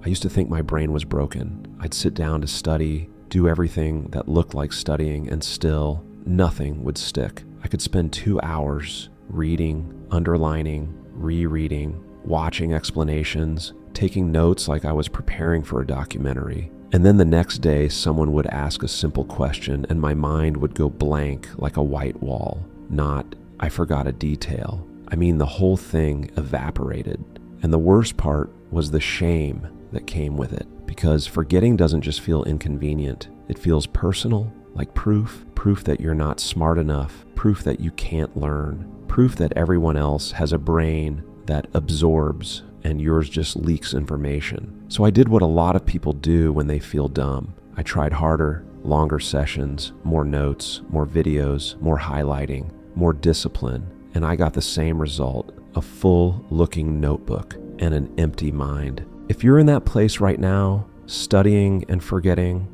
I used to think my brain was broken. I'd sit down to study, do everything that looked like studying, and still nothing would stick. I could spend 2 hours reading, underlining, rereading, watching explanations, taking notes like I was preparing for a documentary. And then the next day, someone would ask a simple question and my mind would go blank like a white wall. Not, I forgot a detail. I mean, the whole thing evaporated. And the worst part was the shame that came with it. Because forgetting doesn't just feel inconvenient. It feels personal, like proof that you're not smart enough, proof that you can't learn, proof that everyone else has a brain that absorbs and yours just leaks information. So I did what a lot of people do when they feel dumb. I tried harder, longer sessions, more notes, more videos, more highlighting, more discipline, and I got the same result, a full-looking notebook and an empty mind. If you're in that place right now, studying and forgetting,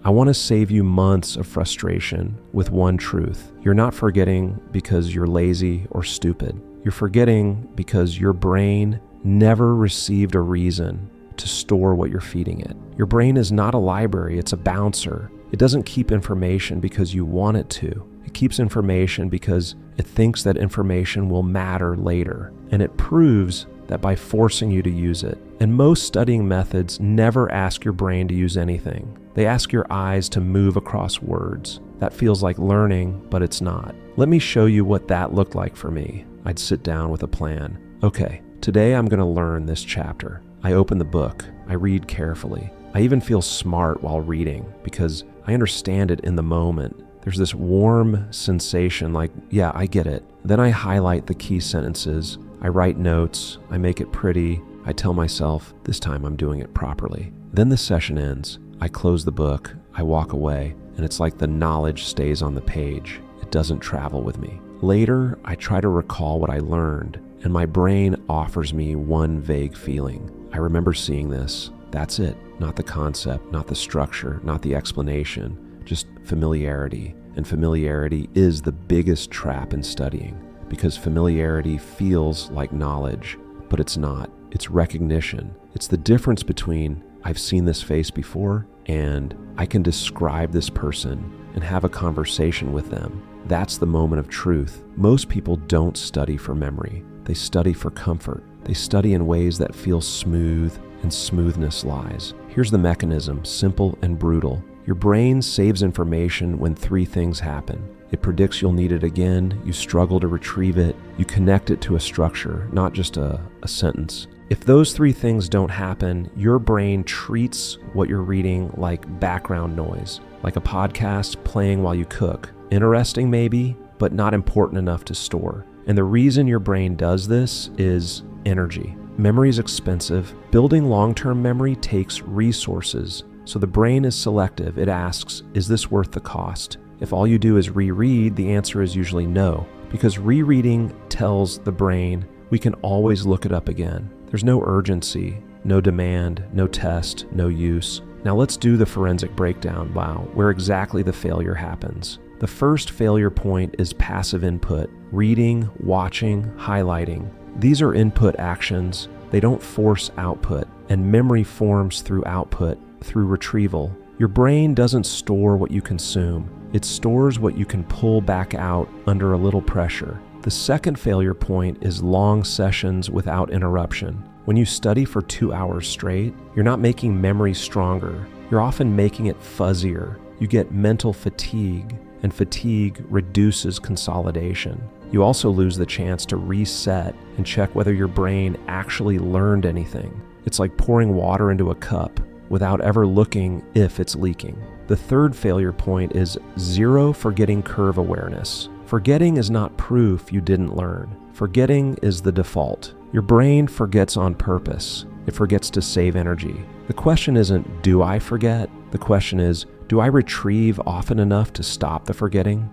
I want to save you months of frustration with one truth. You're not forgetting because you're lazy or stupid. You're forgetting because your brain never received a reason to store what you're feeding it. Your brain is not a library, it's a bouncer. It doesn't keep information because you want it to. It keeps information because it thinks that information will matter later. And it proves that by forcing you to use it. And most studying methods never ask your brain to use anything. They ask your eyes to move across words. That feels like learning, but it's not. Let me show you what that looked like for me. I'd sit down with a plan. Okay, today I'm going to learn this chapter. I open the book. I read carefully. I even feel smart while reading because I understand it in the moment. There's this warm sensation like, yeah, I get it. Then I highlight the key sentences. I write notes. I make it pretty. I tell myself, this time I'm doing it properly. Then the session ends. I close the book. I walk away, and it's like the knowledge stays on the page. It doesn't travel with me. Later, I try to recall what I learned, and my brain offers me one vague feeling. I remember seeing this. That's it. Not the concept, not the structure, not the explanation, just familiarity. And familiarity is the biggest trap in studying because familiarity feels like knowledge, but it's not. It's recognition. It's the difference between I've seen this face before and I can describe this person and have a conversation with them. That's the moment of truth. Most people don't study for memory. They study for comfort. They study in ways that feel smooth, and smoothness lies. Here's the mechanism, simple and brutal. Your brain saves information when 3 things happen. It predicts you'll need it again, you struggle to retrieve it, you connect it to a structure, not just a sentence. If those 3 things don't happen, your brain treats what you're reading like background noise, like a podcast playing while you cook. Interesting maybe, but not important enough to store. And the reason your brain does this is energy. Memory is expensive. Building long-term memory takes resources. So the brain is selective. It asks, is this worth the cost? If all you do is reread, the answer is usually no, because rereading tells the brain we can always look it up again. There's no urgency, no demand, no test, no use. Now let's do the forensic breakdown, where exactly the failure happens. The first failure point is passive input, reading, watching, highlighting. These are input actions. They don't force output, and memory forms through output, through retrieval. Your brain doesn't store what you consume. It stores what you can pull back out under a little pressure. The second failure point is long sessions without interruption. When you study for 2 hours straight, you're not making memory stronger. You're often making it fuzzier. You get mental fatigue, and fatigue reduces consolidation. You also lose the chance to reset and check whether your brain actually learned anything. It's like pouring water into a cup without ever looking if it's leaking. The third failure point is zero forgetting curve awareness. Forgetting is not proof you didn't learn. Forgetting is the default. Your brain forgets on purpose. It forgets to save energy. The question isn't, do I forget? The question is, do I retrieve often enough to stop the forgetting?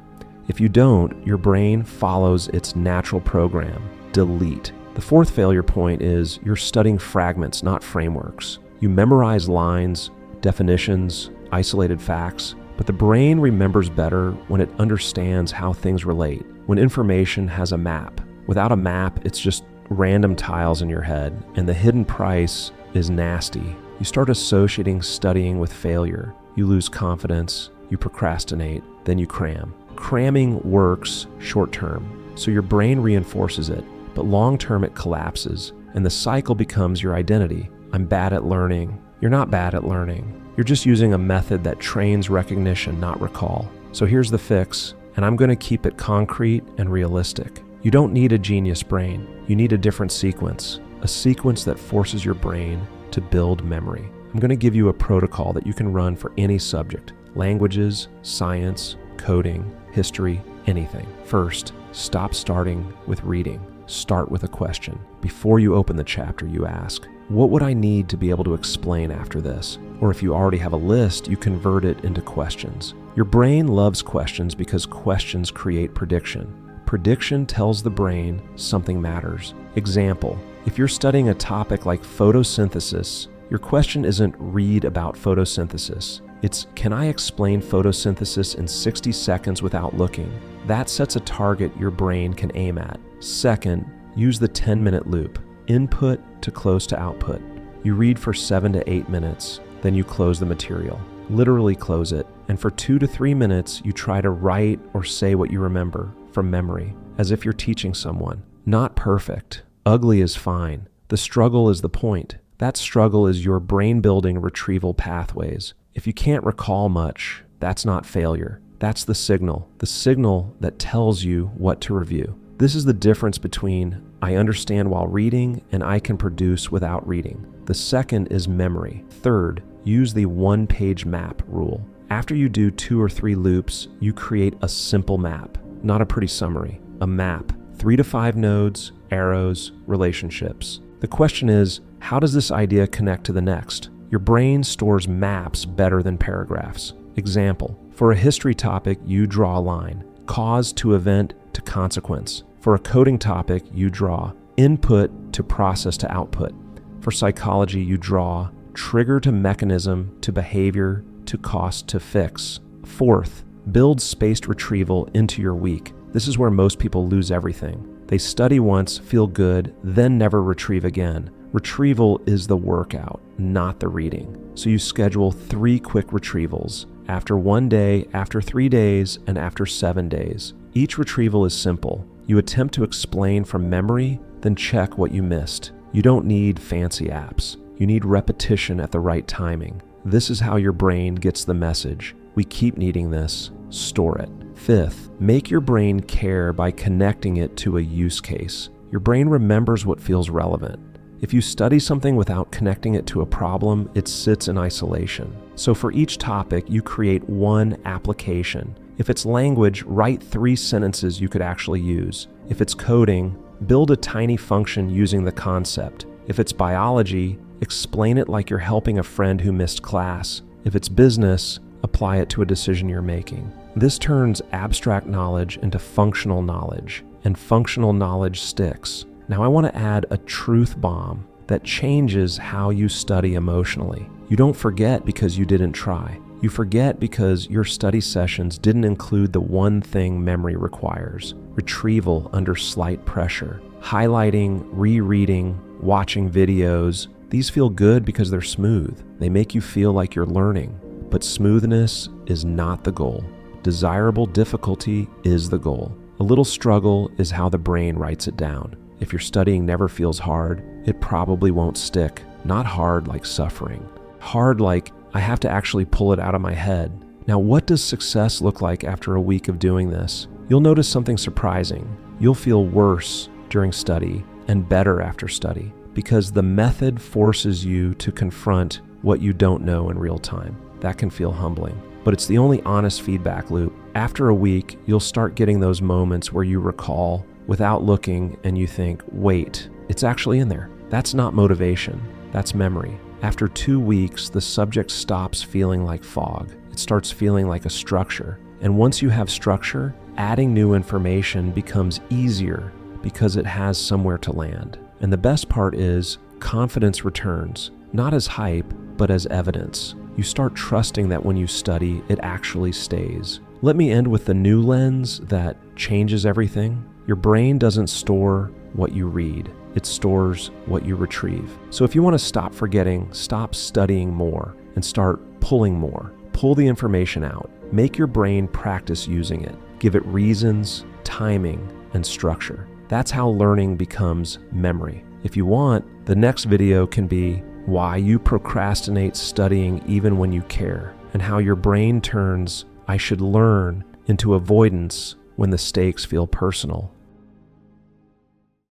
If you don't, your brain follows its natural program, delete. The fourth failure point is you're studying fragments, not frameworks. You memorize lines, definitions, isolated facts, but the brain remembers better when it understands how things relate, when information has a map. Without a map, it's just random tiles in your head, and the hidden price is nasty. You start associating studying with failure. You lose confidence, you procrastinate, then you cram. Cramming works short term, so your brain reinforces it, but long term it collapses, and the cycle becomes your identity. I'm bad at learning. You're not bad at learning. You're just using a method that trains recognition, not recall. So here's the fix, and I'm going to keep it concrete and realistic. You don't need a genius brain. You need a different sequence, a sequence that forces your brain to build memory. I'm going to give you a protocol that you can run for any subject: languages, science, coding, history, anything. First, stop starting with reading. Start with a question. Before you open the chapter, you ask, what would I need to be able to explain after this? Or if you already have a list, you convert it into questions. Your brain loves questions because questions create prediction. Prediction tells the brain something matters. Example, if you're studying a topic like photosynthesis, your question isn't read about photosynthesis. It's, can I explain photosynthesis in 60 seconds without looking? That sets a target your brain can aim at. Second, use the 10-minute loop. Input to close to output. You read for 7 to 8 minutes, then you close the material. Literally close it. And for 2 to 3 minutes, you try to write or say what you remember from memory, as if you're teaching someone. Not perfect. Ugly is fine. The struggle is the point. That struggle is your brain-building retrieval pathways. If you can't recall much, that's not failure. That's the signal that tells you what to review. This is the difference between I understand while reading and I can produce without reading. The second is memory. Third, use the one-page map rule. After you do 2 or 3 loops, you create a simple map, not a pretty summary. A map, 3 to 5 nodes, arrows, relationships. The question is, how does this idea connect to the next? Your brain stores maps better than paragraphs. Example, for a history topic, you draw a line. Cause to event to consequence. For a coding topic, you draw input to process to output. For psychology, you draw trigger to mechanism to behavior to cost to fix. Fourth, build spaced retrieval into your week. This is where most people lose everything. They study once, feel good, then never retrieve again. Retrieval is the workout, not the reading. So you schedule 3 quick retrievals. After 1 day, after 3 days, and after 7 days. Each retrieval is simple. You attempt to explain from memory, then check what you missed. You don't need fancy apps. You need repetition at the right timing. This is how your brain gets the message. We keep needing this. Store it. Fifth, make your brain care by connecting it to a use case. Your brain remembers what feels relevant. If you study something without connecting it to a problem, it sits in isolation. So for each topic, you create one application. If it's language, write 3 sentences you could actually use. If it's coding, build a tiny function using the concept. If it's biology, explain it like you're helping a friend who missed class. If it's business, apply it to a decision you're making. This turns abstract knowledge into functional knowledge, and functional knowledge sticks. Now I want to add a truth bomb that changes how you study emotionally. You don't forget because you didn't try. You forget because your study sessions didn't include the one thing memory requires: retrieval under slight pressure. Highlighting, rereading, watching videos, these feel good because they're smooth. They make you feel like you're learning. But smoothness is not the goal. Desirable difficulty is the goal. A little struggle is how the brain writes it down. If your studying never feels hard, it probably won't stick. Not hard like suffering. Hard like, I have to actually pull it out of my head. Now, what does success look like after a week of doing this? You'll notice something surprising. You'll feel worse during study and better after study because the method forces you to confront what you don't know in real time. That can feel humbling, but it's the only honest feedback loop. After a week, you'll start getting those moments where you recall without looking and you think, wait, it's actually in there. That's not motivation, that's memory. After 2 weeks, the subject stops feeling like fog. It starts feeling like a structure. And once you have structure, adding new information becomes easier because it has somewhere to land. And the best part is confidence returns, not as hype, but as evidence. You start trusting that when you study, it actually stays. Let me end with the new lens that changes everything. Your brain doesn't store what you read. it stores what you retrieve. So if you want to stop forgetting, stop studying more and start pulling more. Pull the information out. Make your brain practice using it. Give it reasons, timing, and structure. That's how learning becomes memory. If you want, the next video can be why you procrastinate studying even when you care, and how your brain turns "I should learn" into avoidance when the stakes feel personal.